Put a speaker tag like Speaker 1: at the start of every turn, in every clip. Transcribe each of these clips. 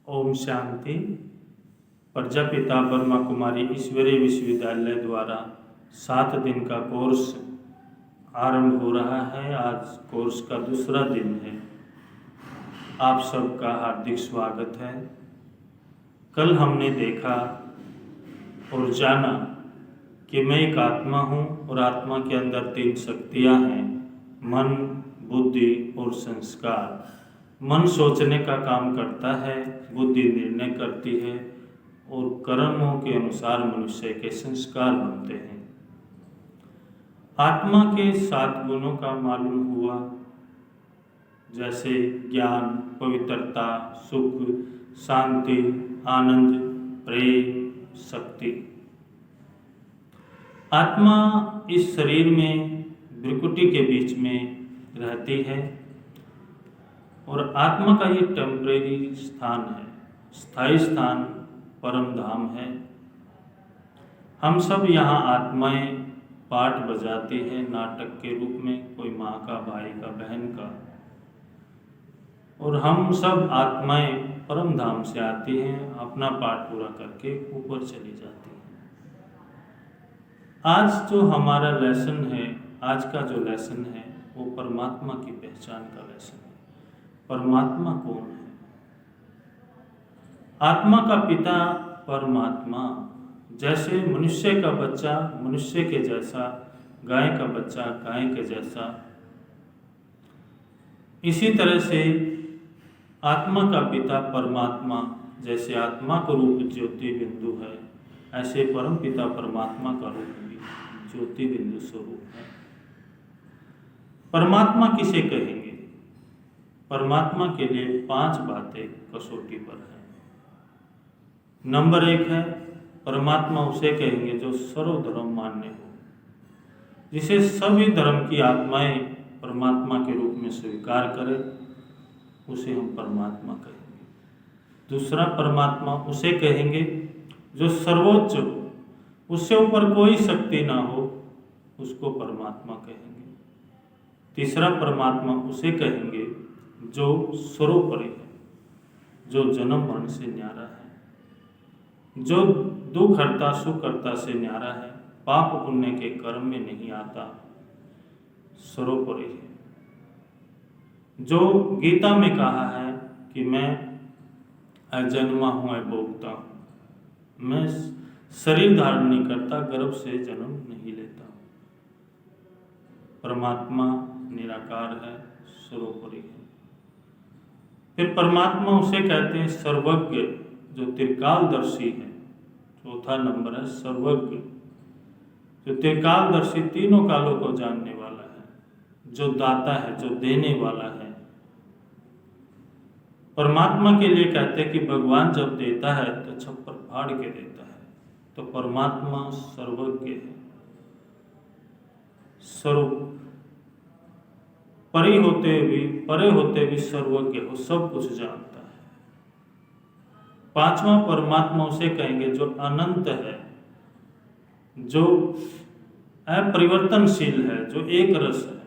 Speaker 1: ओम शांति। प्रजापिता ब्रह्मा कुमारी ईश्वरीय विश्वविद्यालय द्वारा 7 दिन का कोर्स आरंभ हो रहा है। आज कोर्स का दूसरा दिन है। आप सबका हार्दिक स्वागत है। कल हमने देखा और जाना कि मैं एक आत्मा हूँ और आत्मा के अंदर 3 शक्तियाँ हैं, मन, बुद्धि और संस्कार। मन सोचने का काम करता है, बुद्धि निर्णय करती है और कर्मों के अनुसार मनुष्य के संस्कार बनते हैं। आत्मा के 7 गुणों का मालूम हुआ, जैसे ज्ञान, पवित्रता, सुख, शांति, आनंद, प्रेम, शक्ति। आत्मा इस शरीर में भ्रुकुटी के बीच में रहती है और आत्मा का ये टेम्परेरी स्थान है, स्थायी स्थान परम धाम है। हम सब यहाँ आत्माएं पाठ बजाती हैं नाटक के रूप में, कोई माँ का, भाई का, बहन का, और हम सब आत्माएं परम धाम से आती हैं, अपना पाठ पूरा करके ऊपर चली जाती हैं। आज जो हमारा लेसन है, आज का जो लेसन है वो परमात्मा की पहचान का लेसन है। परमात्मा कौन है? आत्मा का पिता परमात्मा। जैसे मनुष्य का बच्चा मनुष्य के जैसा, गाय का बच्चा गाय के जैसा, इसी तरह से आत्मा का पिता परमात्मा, जैसे आत्मा का रूप ज्योति बिंदु है, ऐसे परम पिता परमात्मा का रूप भी ज्योति बिंदु स्वरूप है। परमात्मा किसे कहेंगे? परमात्मा के लिए 5 बातें कसौटी पर हैं। नंबर 1 है, परमात्मा उसे कहेंगे जो सर्वधर्म मान्य हो, जिसे सभी धर्म की आत्माएं परमात्मा के रूप में स्वीकार करें, उसे हम परमात्मा कहेंगे। दूसरा, परमात्मा उसे कहेंगे जो सर्वोच्च हो, उससे ऊपर कोई शक्ति ना हो, उसको परमात्मा कहेंगे। तीसरा, परमात्मा उसे कहेंगे जो सर्वोपरि है, जो जन्म मरण से न्यारा है, जो दुख हरता सुख हरता से न्यारा है, पाप पुण्य के कर्म में नहीं आता, सर्वोपरि है, जो गीता में कहा है कि मैं अजन्मा हूँ, अभोक्ता हूँ, मैं शरीर धारण नहीं करता, गर्भ से जन्म नहीं लेता। परमात्मा निराकार है, सर्वोपरि है। फिर परमात्मा उसे कहते हैं सर्वज्ञ, जो त्रिकालदर्शी है। चौथा नंबर है सर्वज्ञ, जो त्रिकालदर्शी, तीनों कालों को जानने वाला है, जो दाता है, जो देने वाला है। परमात्मा के लिए कहते हैं कि भगवान जब देता है तो छप्पर फाड़ के देता है, तो परमात्मा सर्वज्ञ है, परे होते भी सर्वज्ञ हो, सब कुछ जानता है। 5वां, परमात्मा उसे कहेंगे जो अनंत है, जो अपरिवर्तनशील है, जो एक रस है।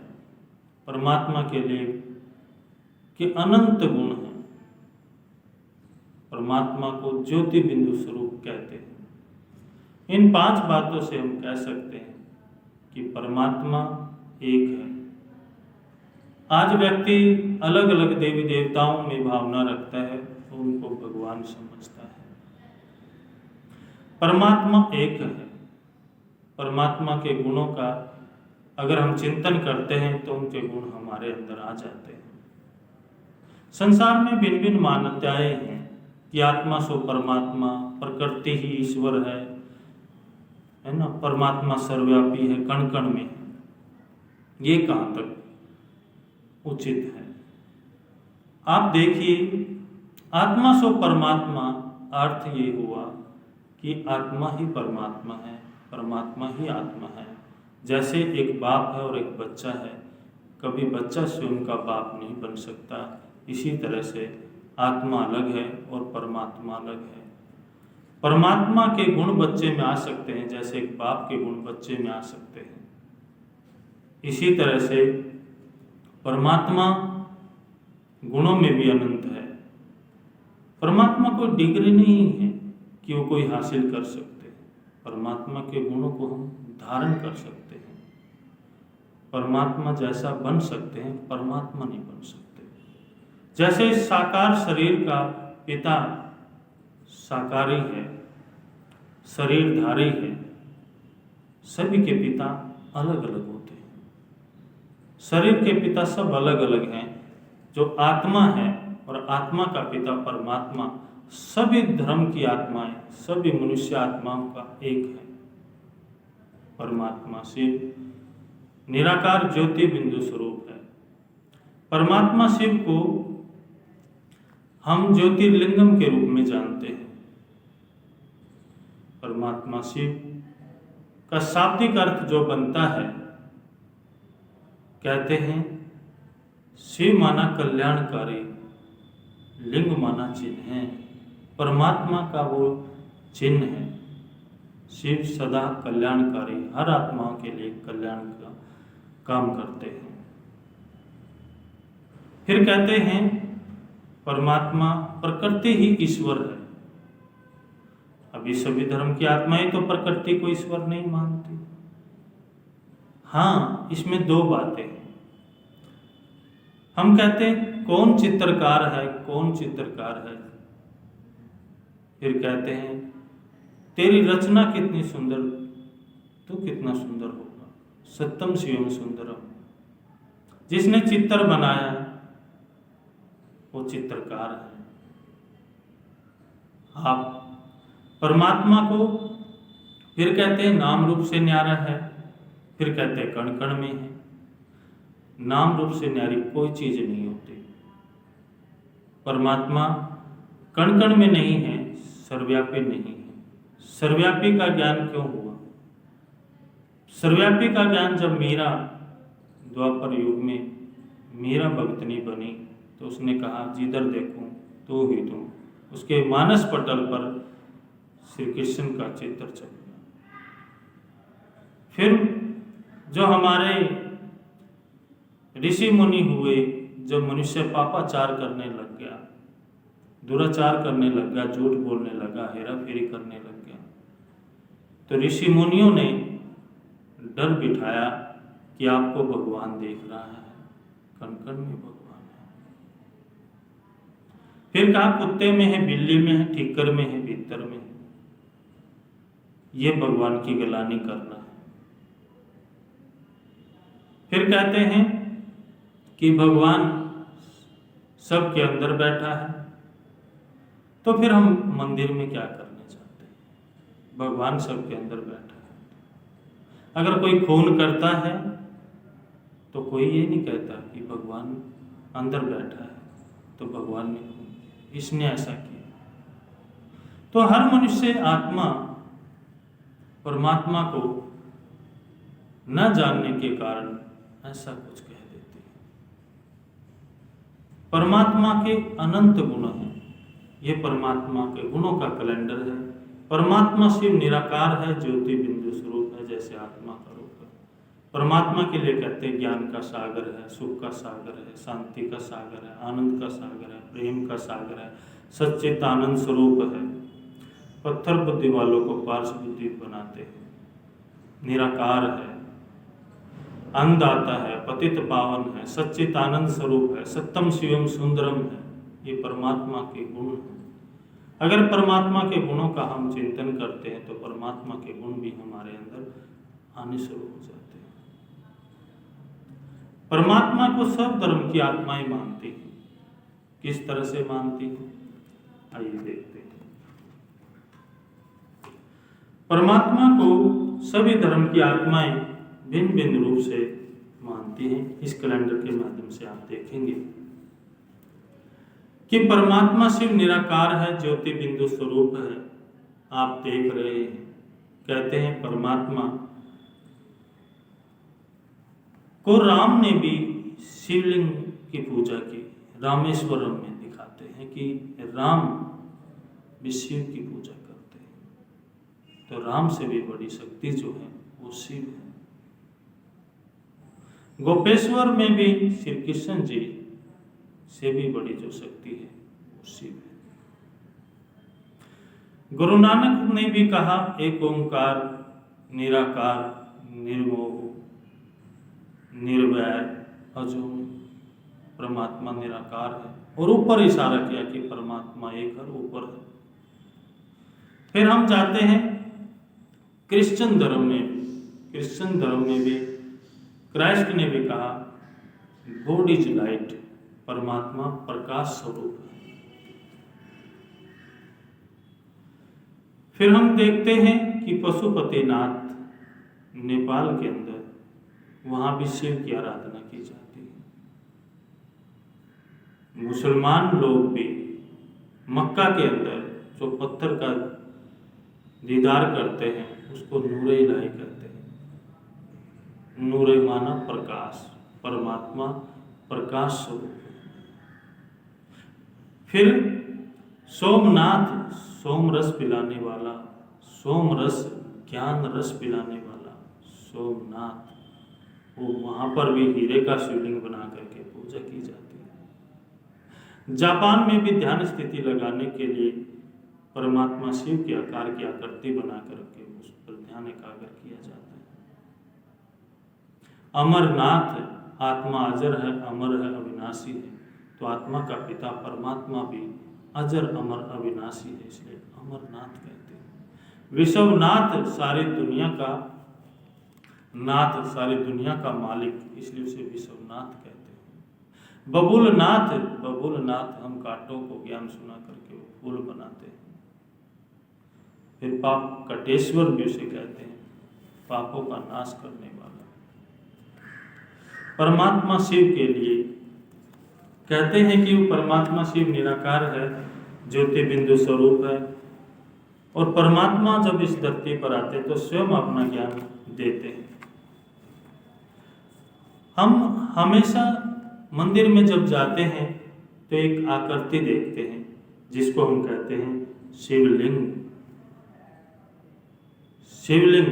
Speaker 1: परमात्मा के लिए कि अनंत गुण है। परमात्मा को ज्योति बिंदु स्वरूप कहते हैं। इन 5 बातों से हम कह सकते हैं कि परमात्मा एक है। आज व्यक्ति अलग अलग देवी देवताओं में भावना रखता है, तो उनको भगवान समझता है। परमात्मा एक है। परमात्मा के गुणों का अगर हम चिंतन करते हैं तो उनके गुण हमारे अंदर आ जाते हैं। संसार में भिन्न भिन्न मान्यताएं हैं कि आत्मा सो परमात्मा, प्रकृति ही ईश्वर है ना, परमात्मा सर्वव्यापी है, कण कण में। ये कहाँ तक उचित है? आप देखिए, आत्मा सो परमात्मा, अर्थ ये हुआ कि आत्मा ही परमात्मा है, परमात्मा ही आत्मा है। जैसे एक बाप है और एक बच्चा है, कभी बच्चा स्वयं का बाप नहीं बन सकता, इसी तरह से आत्मा अलग है और परमात्मा अलग है। परमात्मा के गुण बच्चे में आ सकते हैं, जैसे एक बाप के गुण बच्चे में आ सकते हैं। इसी तरह से परमात्मा गुणों में भी अनंत है, परमात्मा कोई डिग्री नहीं है कि वो कोई हासिल कर सकते हैं। परमात्मा के गुणों को हम धारण कर सकते हैं। परमात्मा जैसा बन सकते हैं, परमात्मा नहीं बन सकते। जैसे इस साकार शरीर का पिता साकारी है, शरीरधारी है, सभी के पिता अलग अलग होते हैं। शरीर के पिता सब अलग अलग हैं। जो आत्मा है और आत्मा का पिता परमात्मा, सभी धर्म की आत्माएं, सभी मनुष्य आत्माओं का एक है। परमात्मा शिव निराकार ज्योति बिंदु स्वरूप है। परमात्मा शिव को हम ज्योतिर्लिंगम के रूप में जानते हैं। परमात्मा शिव का शाब्दिक अर्थ जो बनता है, कहते हैं शिव माना कल्याणकारी, लिंग माना चिन्ह है। परमात्मा का वो चिन्ह है। शिव सदा कल्याणकारी, हर आत्माओं के लिए कल्याण का काम करते हैं। फिर कहते हैं परमात्मा प्रकृति ही ईश्वर है। अभी सभी धर्म की आत्माएं तो प्रकृति को ईश्वर नहीं मानती। हाँ, इसमें दो बातें हैं। हम कहते हैं कौन चित्रकार है, कौन चित्रकार है। फिर कहते हैं तेरी रचना कितनी सुंदर, तू कितना सुंदर होगा। सत्यम शिवम सुंदरम। जिसने चित्र बनाया वो चित्रकार है। आप परमात्मा को फिर कहते हैं नाम रूप से न्यारा है, फिर कहते हैं कण कण में है। नाम रूप से न्यारी कोई चीज नहीं होती। परमात्मा कण कण में नहीं है, सर्वव्यापी नहीं है। सर्वव्यापी का ज्ञान क्यों हुआ? सर्वव्यापी का ज्ञान जब मीरा द्वापर युग में मीरा भक्तनी बनी तो उसने कहा जिधर देखूं तो ही तुम। उसके मानस पटल पर श्री कृष्ण का चित्र चल गया। फिर जो हमारे ऋषि मुनि हुए, जब मनुष्य पापाचार करने लग गया, दुराचार करने लग गया, झूठ बोलने लगा, हेरा फेरी करने लग गया, तो ऋषि मुनियों ने डर बिठाया कि आपको भगवान देख रहा है, कण कण में भगवान है। फिर कहा कुत्ते में है, बिल्ली में है, ठीकर में है, भीतर में है। ये भगवान की गलानी करना है। फिर कहते हैं कि भगवान सबके अंदर बैठा है, तो फिर हम मंदिर में क्या करने चाहते हैं? भगवान सबके अंदर बैठा है। अगर कोई खून करता है तो कोई ये नहीं कहता कि भगवान अंदर बैठा है तो भगवान ने खून किया, इसने ऐसा किया। तो हर मनुष्य आत्मा परमात्मा को न जानने के कारण ऐसा कुछ कह देती है। परमात्मा के अनंत गुण हैं। ये परमात्मा के गुणों का कैलेंडर है। परमात्मा शिव निराकार है, ज्योति बिंदु स्वरूप है, जैसे आत्मा का रूप है। परमात्मा के लिए कहते हैं ज्ञान का सागर है, सुख का सागर है, शांति का सागर है, आनंद का सागर है, प्रेम का सागर है, सच्चित आनंद स्वरूप है। पत्थर बुद्धि वालों को पार्श बुद्धि बनाते हैं। निराकार है, अन्नदाता है, पतित पावन है, सच्चित आनंद स्वरूप है, सत्यम शिवम सुंदरम है। ये परमात्मा के गुण हैं। अगर परमात्मा के गुणों का हम चिंतन करते हैं तो परमात्मा के गुण भी हमारे अंदर आने शुरू हो जाते हैं। परमात्मा को सब धर्म की आत्माएं मानती हैं। किस तरह से मानती हैं, आइए देखते हैं। परमात्मा को सभी धर्म की आत्माएं भिन्न भिन्न रूप से मानती हैं। इस कैलेंडर के माध्यम से आप देखेंगे कि परमात्मा शिव निराकार है, ज्योति बिंदु स्वरूप है। आप देख रहे हैं, कहते हैं परमात्मा को राम ने भी शिवलिंग की पूजा की। रामेश्वरम में दिखाते हैं कि राम भी शिव की पूजा करते हैं। तो राम से भी बड़ी शक्ति जो है वो शिव है। गोपेश्वर में भी श्री कृष्ण जी से भी बड़ी जो शक्ति है वो शिव है। गुरु नानक ने भी कहा, एक ओंकार निराकार निर्मोह निर्वैर अजोनि, परमात्मा निराकार है। और ऊपर इशारा किया कि परमात्मा एक है, ऊपर है। फिर हम जाते हैं क्रिश्चियन धर्म में। क्रिश्चियन धर्म में भी क्राइस्ट ने भी कहा, गॉड इज लाइट, परमात्मा प्रकाश स्वरूप है। फिर हम देखते हैं कि पशुपतिनाथ नेपाल के अंदर, वहां भी शिव की आराधना की जाती है। मुसलमान लोग भी मक्का के अंदर जो पत्थर का दीदार करते हैं उसको नूरे इलाही कहते हैं। नूरे माना प्रकाश, परमात्मा प्रकाश स्वरूप। फिर सोमनाथ, सोम रस पिलाने वाला, सोम रस ज्ञान रस पिलाने वाला सोमनाथ, वो वहां पर भी हीरे का शिवलिंग बना करके पूजा की जाती है। जापान में भी ध्यान स्थिति लगाने के लिए परमात्मा शिव के आकार की आकृति बना करके उस पर ध्यान एकाग्र किया जाता है। अमरनाथ, आत्मा अजर है, अमर है, अविनाशी है, तो आत्मा का पिता परमात्मा भी अजर अमर अविनाशी है, इसलिए अमरनाथ कहते हैं। विश्वनाथ, सारी दुनिया का नाथ, सारी दुनिया का मालिक, इसलिए उसे विश्वनाथ कहते हैं। बबुलनाथ, बबुलनाथ हम कांटों को ज्ञान सुना करके वो फूल बनाते हैं। फिर पाप कटेश्वर भी उसे कहते हैं, पापों का नाश करने वाला। परमात्मा शिव के लिए कहते हैं कि वो परमात्मा शिव निराकार है, ज्योति बिंदु स्वरूप है। और परमात्मा जब इस धरती पर आते हैं तो स्वयं अपना ज्ञान देते हैं। हम हमेशा मंदिर में जब जाते हैं तो एक आकृति देखते हैं जिसको हम कहते हैं शिवलिंग। शिवलिंग,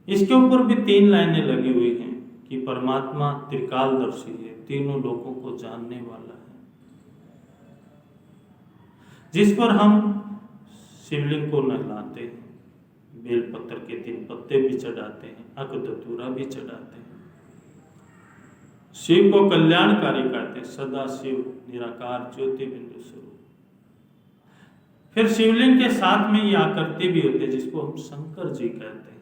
Speaker 1: इसके ऊपर भी 3 लाइनें लगी हुई हैं कि परमात्मा त्रिकालदर्शी है, तीनों लोगों को जानने वाला है। जिस पर हम शिवलिंग को नहलाते हैं, बेलपत्र के 3 पत्ते भी चढ़ाते हैं, अकधतूरा भी चढ़ाते हैं। शिव को कल्याणकारी कहते हैं, सदा शिव निराकार ज्योति बिंदु स्वरूप। फिर शिवलिंग के साथ में ये आकृति भी होती है जिसको हम शंकर जी कहते हैं।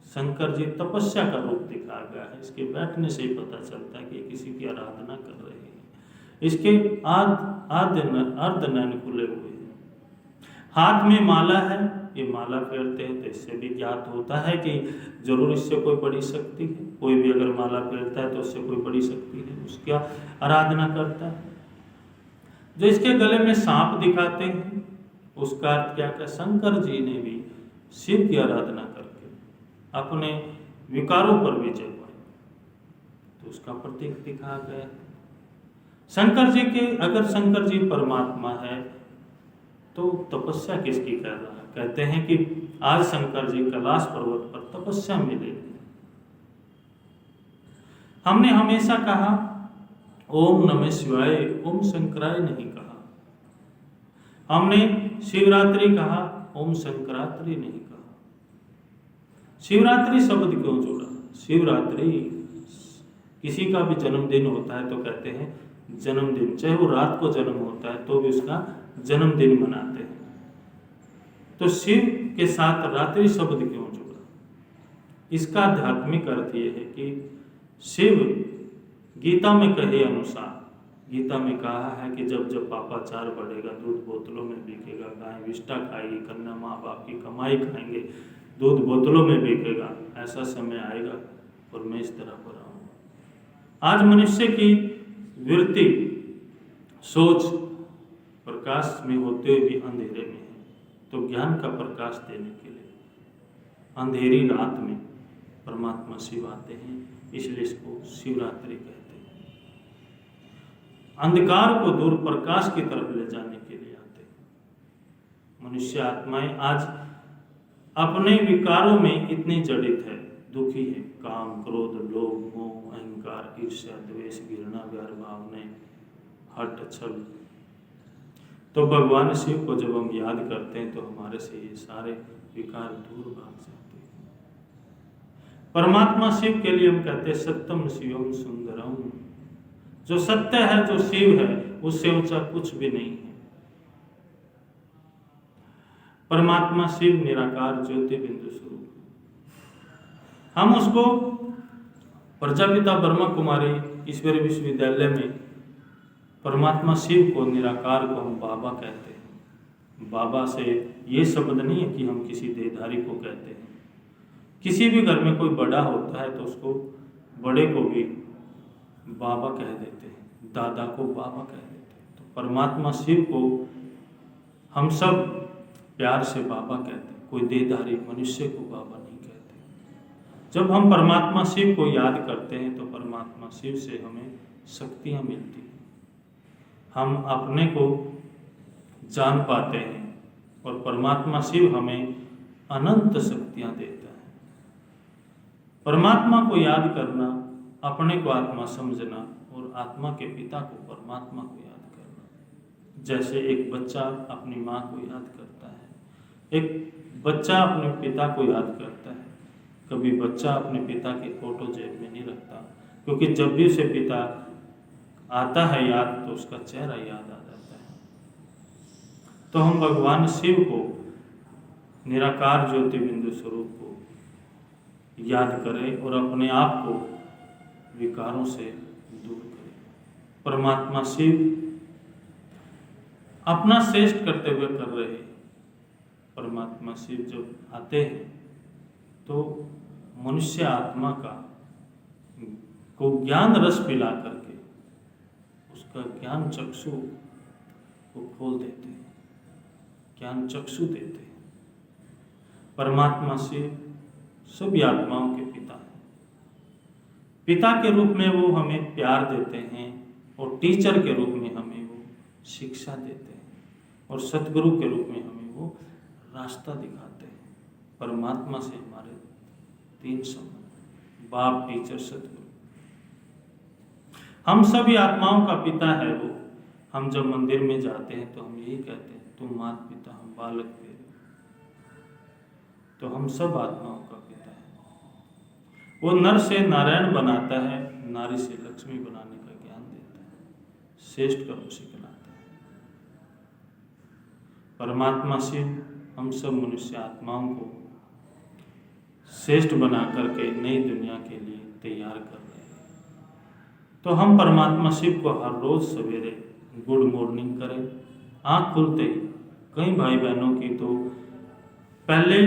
Speaker 1: शंकर जी तपस्या का रूप दिखाया गया है, इसके बैठने से ही पता चलता है कि किसी की आराधना कर रहे हैं। इसके अर्ध नयन खुले हुए हैं, हाथ में माला है, ये माला फेरते हैं तो इससे भी ज्ञात होता है कि जरूर इससे कोई बड़ी शक्ति है। कोई भी अगर माला फेरता है तो उससे कोई बड़ी शक्ति है, उसकी आराधना करता है। जो इसके गले में सांप दिखाते हैं उसका अर्थ क्या है? शंकर जी ने भी शिव की आराधना करके अपने विकारों पर विजय पाई, तो उसका प्रतीक दिखा गया है। शंकर जी के, अगर शंकर जी परमात्मा है तो तपस्या किसकी कर रहा है? कहते हैं कि आज शंकर जी कैलाश पर्वत पर तपस्या में ले। हमने हमेशा कहा ओम नमः शिवाय, ओम शंकराय नहीं कहा। हमने शिवरात्रि कहा, ओम शंकरात्रि नहीं कहा। शिवरात्रि शब्द क्यों जोड़ा? शिवरात्रि, किसी का भी जन्मदिन होता है तो कहते हैं जन्मदिन, चाहे वो रात को जन्म होता है तो भी उसका जन्मदिन मनाते हैं। तो शिव के साथ रात्रि शब्द क्यों जुड़ा? इसका आध्यात्मिक अर्थ ये है कि शिव गीता में कहे अनुसार, गीता में कहा है कि जब जब पापाचार बढ़ेगा, दूध बोतलों में बिकेगा, गाय विष्ठा खाएगी, कन्या माँ बाप की कमाई खाएंगे, दूध बोतलों में बिकेगा, ऐसा समय आएगा और मैं इस तरह पर आऊँगा। आज मनुष्य की वृत्ति, सोच प्रकाश में होते हुए भी अंधेरे में है, तो ज्ञान का प्रकाश देने के लिए अंधेरी रात में परमात्मा शिव आते हैं, इसलिए इसको शिवरात्रि कहते हैं। अंधकार को दूर प्रकाश की तरफ ले जाने के लिए आते हैं। मनुष्य आत्माएं आज अपने विकारों में इतनी जड़ित है, दुखी है। काम, क्रोध, लोभ, मोह, अहंकार, ईर्ष्या, द्वेष, घृणा, व्यार भावनाएं, हठ, छल। तो भगवान शिव को जब हम याद करते हैं तो हमारे से ये सारे विकार दूर भाग जाते हैं। परमात्मा शिव के लिए हम कहते हैं सत्यम शिवम सुंदरम। जो सत्य है, जो शिव है, उससे ऊंचा कुछ भी नहीं है। परमात्मा शिव निराकार ज्योति बिंदु स्वरूप। हम उसको प्रजापिता ब्रह्मा कुमारी ईश्वरीय विश्वविद्यालय में परमात्मा शिव को, निराकार को हम बाबा कहते हैं। बाबा से ये शब्द नहीं है कि हम किसी देहधारी को कहते हैं। किसी भी घर में कोई बड़ा होता है तो उसको बड़े को भी बाबा कह देते हैं, दादा को बाबा कह देते हैं। तो परमात्मा शिव को हम सब प्यार से बाबा कहते हैं, कोई देहधारी मनुष्य को बाबा नहीं कहते। जब हम परमात्मा शिव को याद करते हैं तो परमात्मा शिव से हमें शक्तियाँ मिलती हैं, हम अपने को जान पाते हैं और परमात्मा शिव हमें अनंत शक्तियाँ देता है। परमात्मा को याद करना, अपने को आत्मा समझना और आत्मा के पिता को परमात्मा को याद करना। जैसे एक बच्चा अपनी माँ को याद करता है, एक बच्चा अपने पिता को याद करता है। कभी बच्चा अपने पिता की फोटो जेब में नहीं रखता, क्योंकि जब भी उसे पिता आता है याद तो उसका चेहरा याद आ जाता है। तो हम भगवान शिव को, निराकार ज्योति बिंदु स्वरूप को याद करें और अपने आप को विकारों से दूर करें। परमात्मा शिव अपना श्रेष्ठ करते हुए कर रहे हैं। परमात्मा शिव जब आते हैं तो मनुष्य आत्मा को ज्ञान रस पिला करके उसका ज्ञान चक्षु को खोल देते हैं, ज्ञान चक्षु देते हैं। परमात्मा शिव सभी आत्माओं के पिता हैं। पिता के रूप में वो हमें प्यार देते हैं और टीचर के रूप में हमें वो शिक्षा देते हैं और सतगुरु के रूप में हमें वो रास्ता दिखाते हैं। परमात्मा से हमारे तीन संबंध, बाप, टीचर, सतगुरु। हम सभी आत्माओं का पिता है वो। हम जब मंदिर में जाते हैं तो हम यही कहते हैं, तुम माता पिता, हम बालक तेरे। तो हम सब आत्माओं का पिता है। वो नर से नारायण बनाता है, नारी से लक्ष्मी बनाने का ज्ञान देता है, श्रेष्ठ कर्म सिखलाता है। परमात्मा शिव हम सब मनुष्य आत्माओं को श्रेष्ठ बना करके नई दुनिया के लिए तैयार कर रहे हैं। तो हम परमात्मा शिव को हर रोज सवेरे गुड मॉर्निंग करें। आँख खुलते ही, कई भाई बहनों की तो पहले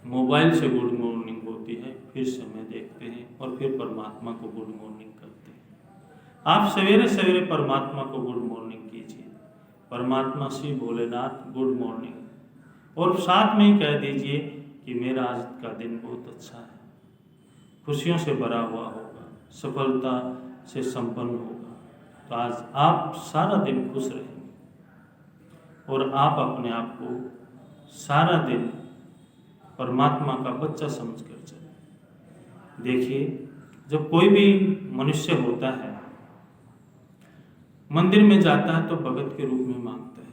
Speaker 1: मोबाइल से गुड मॉर्निंग होती है, फिर समय देखते हैं और फिर परमात्मा को गुड मॉर्निंग करते हैं। आप सवेरे सवेरे परमात्मा को गुड मॉर्निंग कीजिए, परमात्मा शिव भोलेनाथ गुड मॉर्निंग, और साथ में ही कह दीजिए कि मेरा आज का दिन बहुत अच्छा है, खुशियों से भरा हुआ होगा, सफलता से संपन्न होगा। तो आज आप सारा दिन खुश रहेंगे और आप अपने आप को सारा दिन परमात्मा का बच्चा समझकर चलें। देखिए, जब कोई भी मनुष्य होता है, मंदिर में जाता है तो भगत के रूप में मांगता है।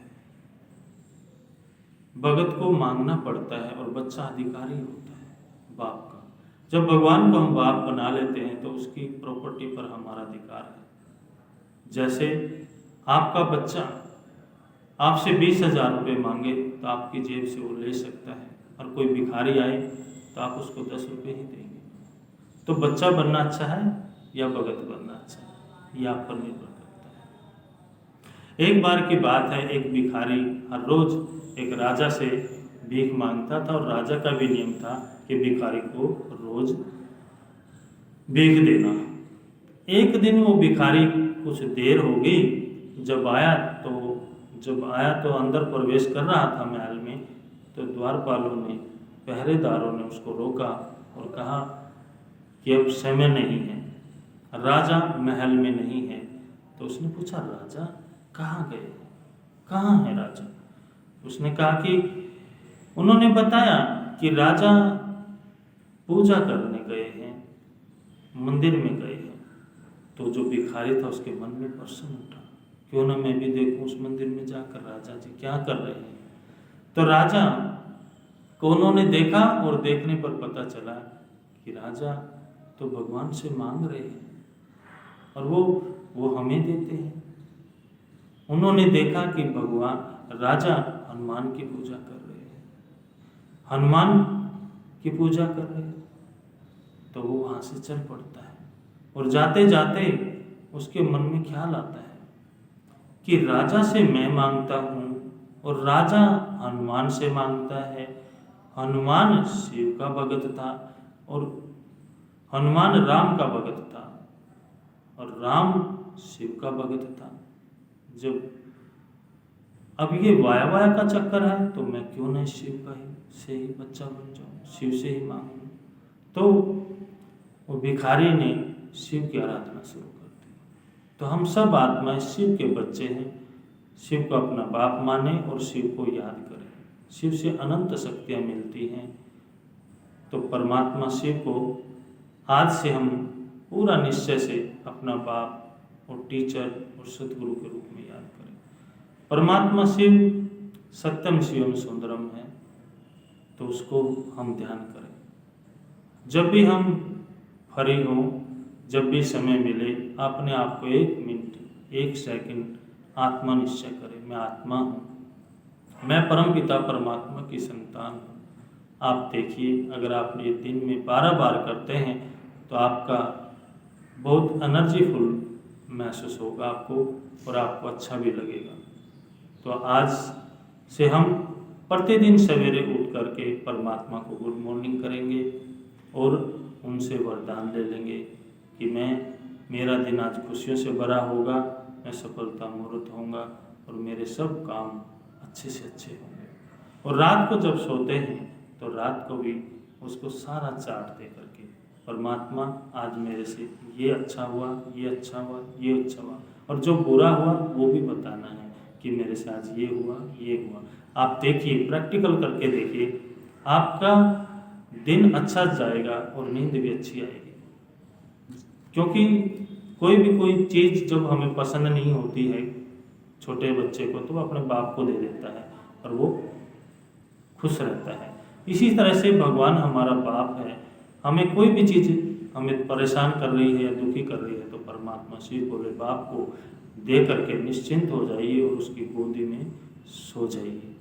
Speaker 1: भगत को मांगना पड़ता है और बच्चा अधिकारी होता है बाप का। जब भगवान को हम बाप बना लेते हैं तो उसकी प्रॉपर्टी पर हमारा अधिकार है। जैसे आपका बच्चा आपसे 20,000 रुपये मांगे तो आपकी जेब से वो ले सकता है, और कोई भिखारी आए तो आप उसको 10 रुपये ही देंगे। तो बच्चा बनना अच्छा है या भगत बनना अच्छा है, ये आप पर निर्भर करता है। एक बार की बात है, एक भिखारी हर रोज एक राजा से भीख मांगता था और राजा का भी नियम था कि भिखारी को रोज भीख देना। एक दिन वो भिखारी कुछ देर हो गई, जब आया तो अंदर प्रवेश कर रहा था महल में, तो द्वारपालों ने, पहरेदारों ने उसको रोका और कहा कि अब समय नहीं है, राजा महल में नहीं है। तो उसने पूछा, राजा कहाँ गए, कहाँ है राजा? उसने कहा कि उन्होंने बताया कि राजा पूजा करने गए हैं, मंदिर में गए हैं। तो जो भिखारी था उसके मन में प्रश्न उठा क्यों ना मैं भी देखूं उस मंदिर में जाकर राजा जी क्या कर रहे हैं। तो राजा को उन्होंने देखा और देखने पर पता चला कि राजा तो भगवान से मांग रहे हैं और वो हमें देते हैं। उन्होंने देखा कि भगवान राजा हनुमान की पूजा कर रहे हैं, हनुमान की पूजा कर रहे हैं, तो वो वहाँ से चल पड़ता है। और जाते जाते उसके मन में ख्याल आता है कि राजा से मैं मांगता हूँ और राजा हनुमान से मांगता है। हनुमान शिव का भगत था और हनुमान राम का भगत था और राम शिव का भगत था। जब अब ये वाया वाया का चक्कर है तो मैं क्यों नहीं शिव का से ही बच्चा बन जाऊं, शिव से ही मांगूं। तो वो भिखारी ने शिव की आराधना शुरू कर दी। तो हम सब आत्माएं शिव के बच्चे हैं, शिव को अपना बाप माने और शिव को याद करें। शिव से अनंत शक्तियाँ मिलती हैं। तो परमात्मा शिव को आज से हम पूरा निश्चय से अपना बाप और टीचर और सदगुरु के रूप में याद करें। परमात्मा शिव सत्यम शिवम सुंदरम है, तो उसको हम ध्यान करें। जब भी हम फ्री हों, जब भी समय मिले, अपने आप को 1 मिनट 1 सेकंड आत्मा निश्चय करें, मैं आत्मा हूँ, मैं परमपिता परमात्मा की संतान हूँ। आप देखिए, अगर आप ये दिन में 12 बार करते हैं तो आपका बहुत एनर्जीफुल महसूस होगा आपको और आपको अच्छा भी लगेगा। तो आज से हम प्रतिदिन सवेरे उठ करके परमात्मा को गुड मॉर्निंग करेंगे और उनसे वरदान ले लेंगे कि मेरा दिन आज खुशियों से भरा होगा, मैं सफलता मूर्त होऊंगा और मेरे सब काम अच्छे से अच्छे होंगे। और रात को जब सोते हैं तो रात को भी उसको सारा चार्ट दे करके, परमात्मा आज मेरे से ये अच्छा हुआ, ये अच्छा हुआ, ये अच्छा हुआ, और जो बुरा हुआ वो भी बताना है कि मेरे से आज ये हुआ, ये हुआ। आप देखिए, प्रैक्टिकल करके देखिए, आपका दिन अच्छा जाएगा और नींद भी अच्छी आएगी। क्योंकि कोई चीज़ जब हमें पसंद नहीं होती है, छोटे बच्चे को, तो वो अपने बाप को दे देता है और वो खुश रहता है। इसी तरह से भगवान हमारा बाप है। हमें कोई भी चीज़ हमें परेशान कर रही है या दुखी कर रही है तो परमात्मा शिव भोले बाप को दे करके निश्चिंत हो जाइए और उसकी गोदी में सो जाइए।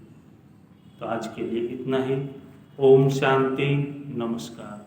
Speaker 1: तो आज के लिए इतना ही। ओम शांति, नमस्कार।